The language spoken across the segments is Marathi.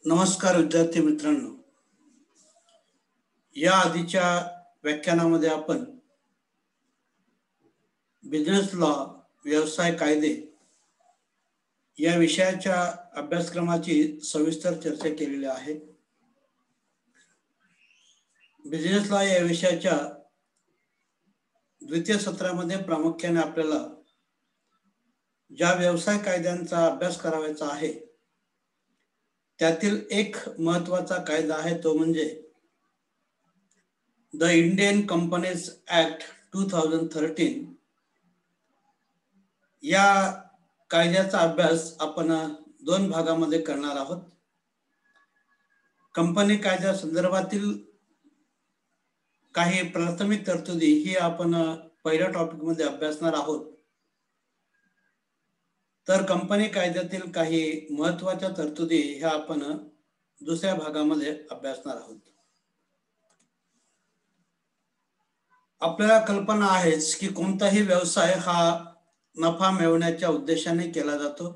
नमस्कार विद्यार्थी मित्रांनो. या आधीच्या व्याख्यानामध्ये आपण बिझनेस लॉ, व्यवसाय कायदे या विषयाच्या अभ्यासक्रमाची सविस्तर चर्चा केलेली आहे. बिझनेस लॉ या विषयाच्या द्वितीय सत्रामध्ये प्रामुख्याने आपल्याला ज्या व्यवसाय कायद्यांचा अभ्यास करायचा आहे त्यातील एक महत्त्वाचा कायदा आहे, तो म्हणजे द इंडियन कंपनीज ऍक्ट 2013. या कायद्याचा अभ्यास आपण दोन भागामध्ये करणार आहोत. कंपनी कायद्या संदर्भातील काही प्राथमिक तरतुदी ही आपण पहिल्या टॉपिक मध्ये अभ्यासणार आहोत, तर कंपनी कायद्यातील काही महत्त्वाच्या तरतुदी ह्या आपण दुसऱ्या भागामध्ये अभ्यासणार आहोत. आपल्याला कल्पना आहेच की कोणताही व्यवसाय हा नफा मिळवण्याच्या उद्देशाने केला जातो.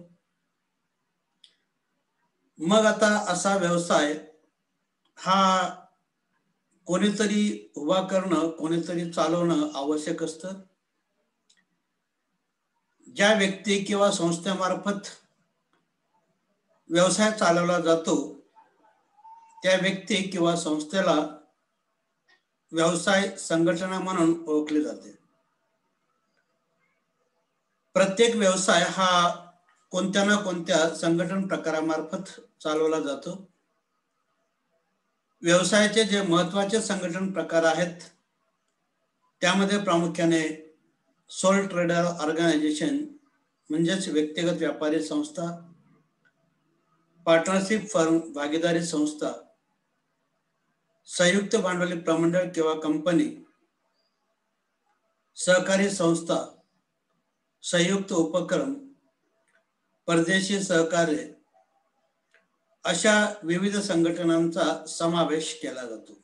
मग आता असा व्यवसाय हा कोणीतरी उभा करणं, कोणीतरी चालवणं आवश्यक असतं. ज्या व्यक्ती किंवा संस्थेमार्फत व्यवसाय चालवला जातो त्या व्यक्ती किंवा संस्थेला व्यवसाय संघटना म्हणून ओळखले जाते. प्रत्येक व्यवसाय हा कोणत्या ना कोणत्या संघटन प्रकारामार्फत चालवला जातो. व्यवसायाचे जे महत्त्वाचे संघटन प्रकार आहेत त्यामध्ये प्रामुख्याने सोल ट्रेडर ऑर्गनायझेशन म्हणजेच व्यक्तिगत व्यापारी संस्था, पार्टनरशिप फर्म भागीदारी संस्था, संयुक्त भांडवली प्रमंडळ किंवा कंपनी, सहकारी संस्था, संयुक्त उपक्रम, परदेशी सहकार्य अशा विविध संघटनांचा समावेश केला जातो.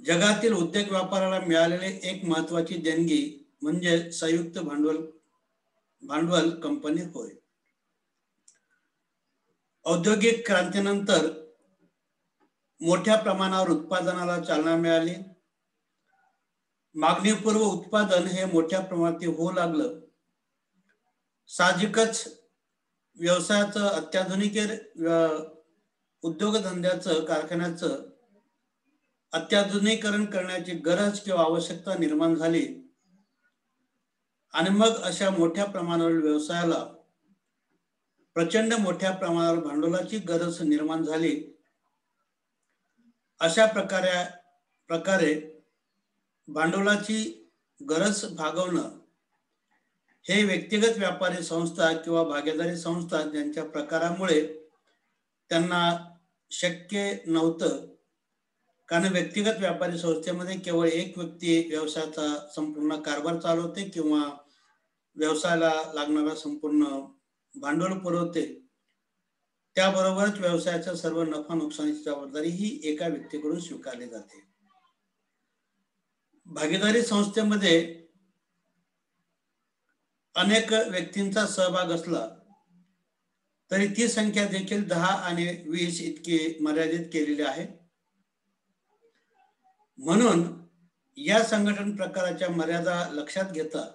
जगातील उद्योग व्यापाराला मिळालेले एक महत्त्वाची देणगी म्हणजे संयुक्त भांडवल कंपनी होय. औद्योगिक क्रांतीनंतर मोठ्या प्रमाणावर उत्पादनाला चालना मिळाली. मागणीपूर्व उत्पादन हे मोठ्या प्रमाणात होऊ लागलं. साहजिकच व्यवसायाचं अत्याधुनिक उद्योगधंद्याचं, कारखान्याचं अत्याधुनिकीकरण करण्याची गरज किंवा आवश्यकता निर्माण झाली आणि मग अशा मोठ्या प्रमाणावर व्यवसायाला प्रचंड मोठ्या प्रमाणावर भांडवलाची गरज निर्माण झाली. अशा प्रकारे भांडवलाची गरज भागवणं हे व्यक्तिगत व्यापारी संस्था किंवा भागीदारी संस्था यांच्या प्रकारामुळे त्यांना शक्य नव्हतं. कारण व्यक्तिगत व्यापारी संस्थेमध्ये केवळ एक व्यक्ती व्यवसायाचा संपूर्ण कारभार चालवते किंवा व्यवसायाला लागणारा संपूर्ण भांडवल पुरवते. त्याबरोबरच व्यवसायाच्या सर्व नफा नुकसानीची जबाबदारी ही एका व्यक्तीकडून स्वीकारली जाते. भागीदारी संस्थेमध्ये अनेक व्यक्तींचा सहभाग असला तरी ती संख्या देखील 10 आणि 20 इतकी मर्यादित केलेली आहे. म्हणून या संघटन प्रकाराच्या मर्यादा लक्षात घेता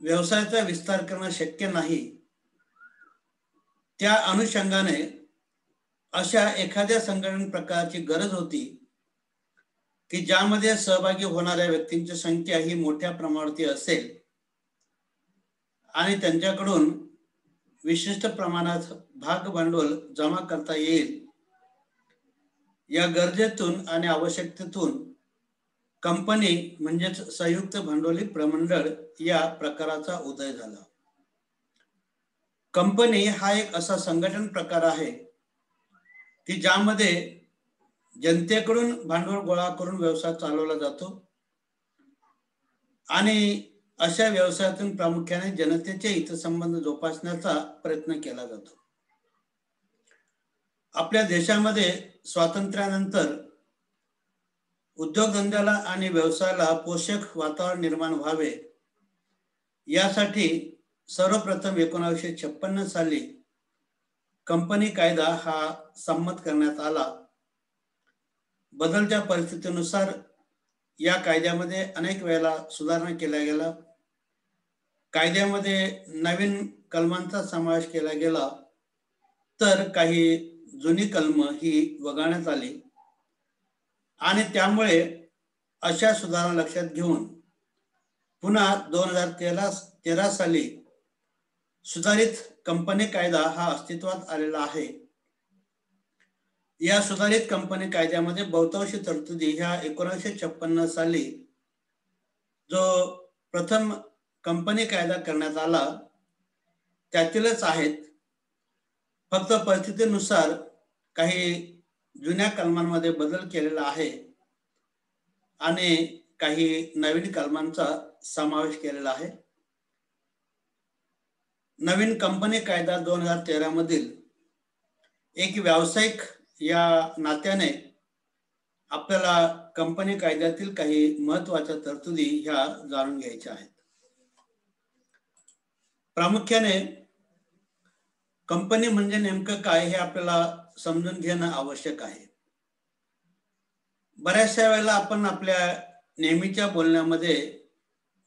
व्यवसायाचा विस्तार करणं शक्य नाही. त्या अनुषंगाने अशा एखाद्या संघटन प्रकाराची गरज होती की ज्यामध्ये सहभागी होणाऱ्या व्यक्तींची संख्या ही मोठ्या प्रमाणावरती असेल आणि त्यांच्याकडून विशिष्ट प्रमाणात भाग भांडवल जमा करता येईल. या गरजेतून आणि आवश्यकतेतून कंपनी म्हणजेच संयुक्त भांडवली प्रमंडळ या प्रकाराचा उदय झाला. कंपनी हा एक असा संघटन प्रकार आहे की ज्यामध्ये जनतेकडून भांडवल गोळा करून व्यवसाय चालवला जातो आणि अशा व्यवसायातून प्रामुख्याने जनतेचे हितसंबंध जोपासण्याचा प्रयत्न केला जातो. आपल्या देशामध्ये स्वातंत्र्यानंतर उद्योगधंद्याला आणि व्यवसायाला पोषक वातावरण निर्माण व्हावे यासाठी सर्वप्रथम 1956 साली कंपनी कायदा हा संमत करण्यात आला. बदलत्या परिस्थितीनुसार या कायद्यामध्ये अनेक वेळेला सुधारणा केल्या गेल्या. कायद्यामध्ये नवीन कलमांचा समावेश केला गेला, तर काही जुनी कलम ही वगळण्यात आली आणि त्यामुळे अशा सुधारणा लक्षात घेऊन पुन्हा 2013 साली सुधारित कंपनी कायदा हा अस्तित्वात आलेला आहे. या सुधारित कंपनी कायद्यामध्ये बहुतांशी तरतुदी ह्या 1956 साली जो प्रथम कंपनी कायदा करण्यात आला त्यातीलच आहेत. फक्त परिस्थितीनुसार काही जुन्या कलमांमध्ये बदल केलेला आहे आणि काही नवीन कलमांचा समावेश केलेला आहे. नवीन कंपनी कायदा 2013 मधील एक व्यावसायिक या नात्याने आपल्याला कंपनी कायद्यातील काही महत्त्वाच्या तरतुदी ह्या जाणून घ्यायच्या आहेत. प्रामुख्याने कंपनी म्हणजे नेमकं काय हे आपल्याला समजून घेणं आवश्यक आहे. बऱ्याचशा वेळेला आपण आपल्या नेहमीच्या बोलण्यामध्ये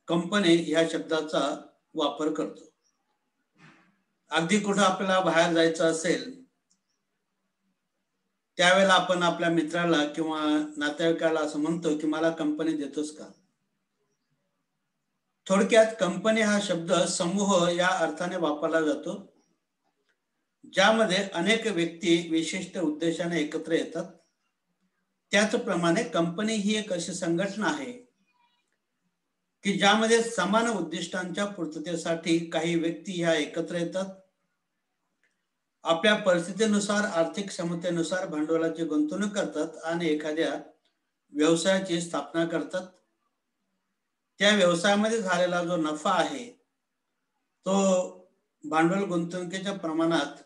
कंपनी ह्या शब्दाचा वापर करतो. अगदी कुठं आपल्याला बाहेर जायचं असेल त्यावेळेला आपण आपल्या मित्राला किंवा नातेवाईकाला असं म्हणतो की मला कंपनी देतोस का. थोडक्यात कंपनी हा शब्द समूह या अर्थाने वापरला जातो, ज्यामध्ये अनेक व्यक्ती विशिष्ट उद्देशाने एकत्र येतात. त्याचप्रमाणे कंपनी ही एक अशी संघटना आहे की ज्यामध्ये समान उद्दिष्टांच्या पूर्ततेसाठी काही व्यक्ती ह्या एकत्र येतात. आपल्या परिस्थितीनुसार आर्थिक क्षमतेनुसार भांडवलाची गुंतवणूक करतात आणि एखाद्या व्यवसायाची स्थापना करतात. त्या व्यवसायामध्ये झालेला जो नफा आहे तो भांडवल गुंतवणुकीच्या प्रमाणात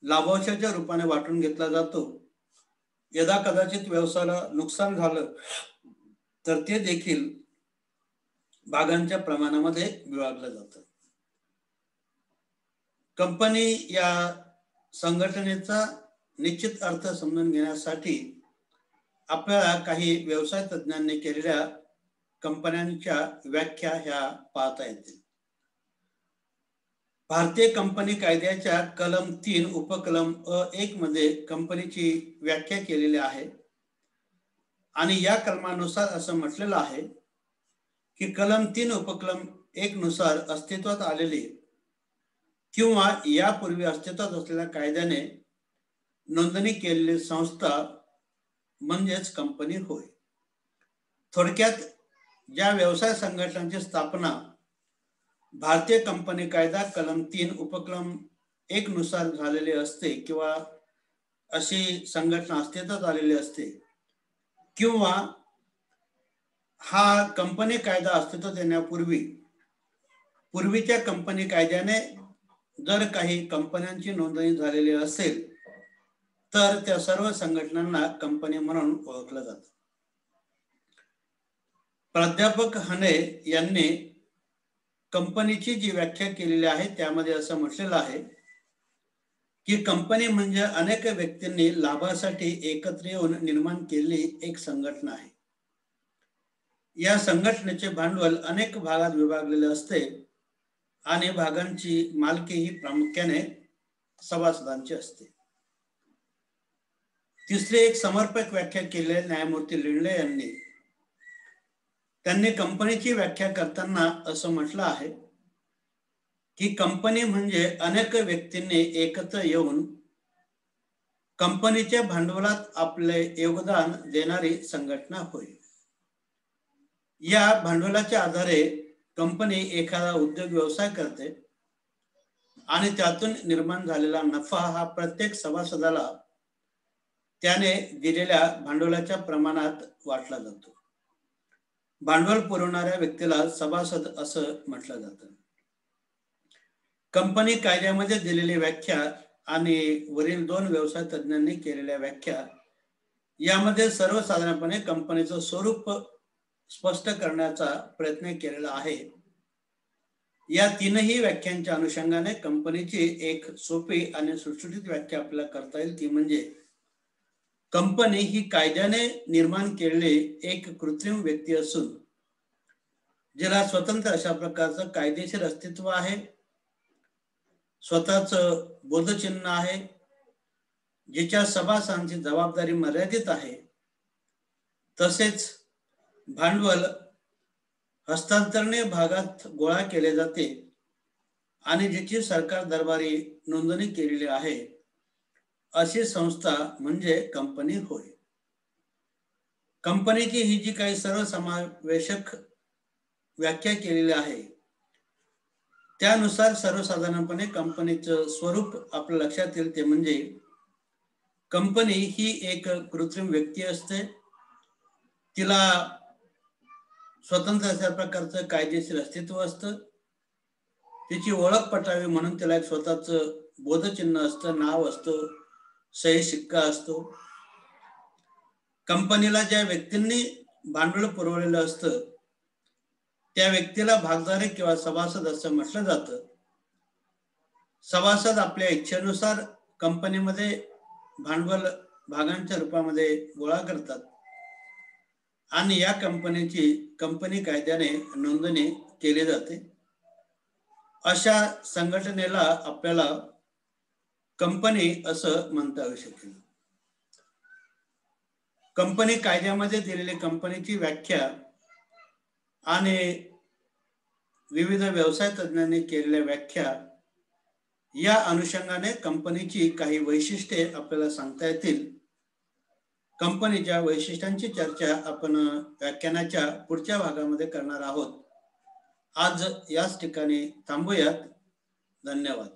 लाभांशाच्या रूपाने वाटून घेतला जातो. यदा कदाचित व्यवसायाला नुकसान झालं तर ते देखील भागांच्या प्रमाणामध्ये विभागलं जातं. कंपनी या संघटनेचा निश्चित अर्थ समजून घेण्यासाठी आपल्याला काही व्यवसाय तज्ञांनी केलेल्या कंपन्यांच्या व्याख्या ह्या पाहता येतील. भारतीय कंपनी कायद्याच्या कलम 3 उपकलम अ1 मध्ये कंपनीची व्याख्या केलेली आहे आणि या कलमानुसार असं म्हटलेलं आहे की कलम 3 उपकलम 1 नुसार अस्तित्वात आलेली किंवा यापूर्वी अस्तित्वात असलेल्या कायद्याने नोंदणी केलेली संस्था म्हणजेच कंपनी होय. थोडक्यात ज्या व्यवसाय संघटनांची स्थापना भारतीय कंपनी कायदा कलम 3 उपकलम 1 नुसार झालेली असते किंवा अशी संघटना अस्तित्वात आलेली असते किंवा हा कंपनी कायदा अस्तित्वात पूर्वीच्या कंपनी कायद्याने जर काही कंपन्यांची नोंदणी झालेली असेल तर त्या सर्व संघटनांना कंपनी म्हणून ओळखलं जातं. प्राध्यापक हने यांनी कंपनीची जी व्याख्या केलेली आहे त्यामध्ये असं म्हटलेलं आहे की कंपनी म्हणजे अनेक व्यक्तींनी लाभासाठी एकत्र येऊन निर्माण केलेली एक संघटना आहे. या संघटनेचे भांडवल अनेक भागात विभागलेले असते आणि भागांची मालकी ही प्रामुख्याने सभासदांची असते. तिसरी एक समर्पक व्याख्या केली न्यायमूर्ती लिंडले यांनी. त्यांनी कंपनीची व्याख्या करताना असं म्हटलं आहे की कंपनी म्हणजे अनेक व्यक्तींनी एकत्र येऊन कंपनीच्या भांडवलात आपले योगदान देणारी संघटना होय. या भांडवलाच्या आधारे कंपनी एखादा उद्योग व्यवसाय करते आणि त्यातून निर्माण झालेला नफा हा प्रत्येक सभासदाला त्याने दिलेल्या भांडवलाच्या प्रमाणात वाटला जातो. भांडवल पुरवणाऱ्या व्यक्तीला सभासद असं म्हटलं जातं. कंपनी कायद्यामध्ये दिलेली व्याख्या आणि वरील दोन व्यवसाय तज्ञांनी केलेल्या व्याख्या यामध्ये सर्वसाधारणपणे कंपनीचं स्वरूप स्पष्ट करण्याचा प्रयत्न केलेला आहे. या तीनही व्याख्यांच्या अनुषंगाने कंपनीची एक सोपी आणि सुटसुटीत व्याख्या आपल्याला करता येईल, ती म्हणजे कंपनी ही कायद्याने निर्माण केलेली एक कृत्रिम व्यक्ती असून जिला स्वतंत्र अशा प्रकारचं कायदेशीर अस्तित्व आहे, स्वतःच बोधचिन्ह आहे, जिच्या सभासदांची जबाबदारी मर्यादित आहे, तसेच भांडवल हस्तांतरणे भागात गोळा केले जाते आणि जिची सरकार दरबारी नोंदणी केलेली आहे, अशी संस्था म्हणजे कंपनी होय. कंपनीची ही जी काही सर्वसमावेशक व्याख्या केलेली आहे, त्यानुसार सर्वसाधारणपणे कंपनीचं स्वरूप आपल्या लक्षात येईल, ते म्हणजे कंपनी ही एक कृत्रिम व्यक्ती असते. तिला स्वतंत्र अशा प्रकारचं कायदेशीर अस्तित्व असतं. तिची ओळख पटावी म्हणून त्याला एक स्वतःचं बोधचिन्ह असतं, नाव असतं, सही शिक्का असतो. कंपनीला ज्या व्यक्तींनी भांडवल पुरवलेलं असतं त्या व्यक्तीला भागधारक किंवा सभासद असं म्हटलं जातं. सभासद आपल्या इच्छेनुसार कंपनीमध्ये भांडवल भागांच्या रूपामध्ये गोळा करतात आणि या कंपनीची कंपनी कायद्याने नोंदणी केली जाते. अशा संघटनेला आपल्याला कंपनी असं म्हणता येऊ शकेल. कंपनी कायद्यामध्ये दिलेली कंपनीची व्याख्या आणि विविध व्यवसाय तज्ञांनी केलेल्या व्याख्या या अनुषंगाने कंपनीची काही वैशिष्ट्ये आपल्याला सांगता येतील. कंपनीच्या वैशिष्ट्यांची चर्चा आपण व्याख्यानाच्या पुढच्या भागामध्ये करणार आहोत. आज याच ठिकाणी थांबूयात. धन्यवाद.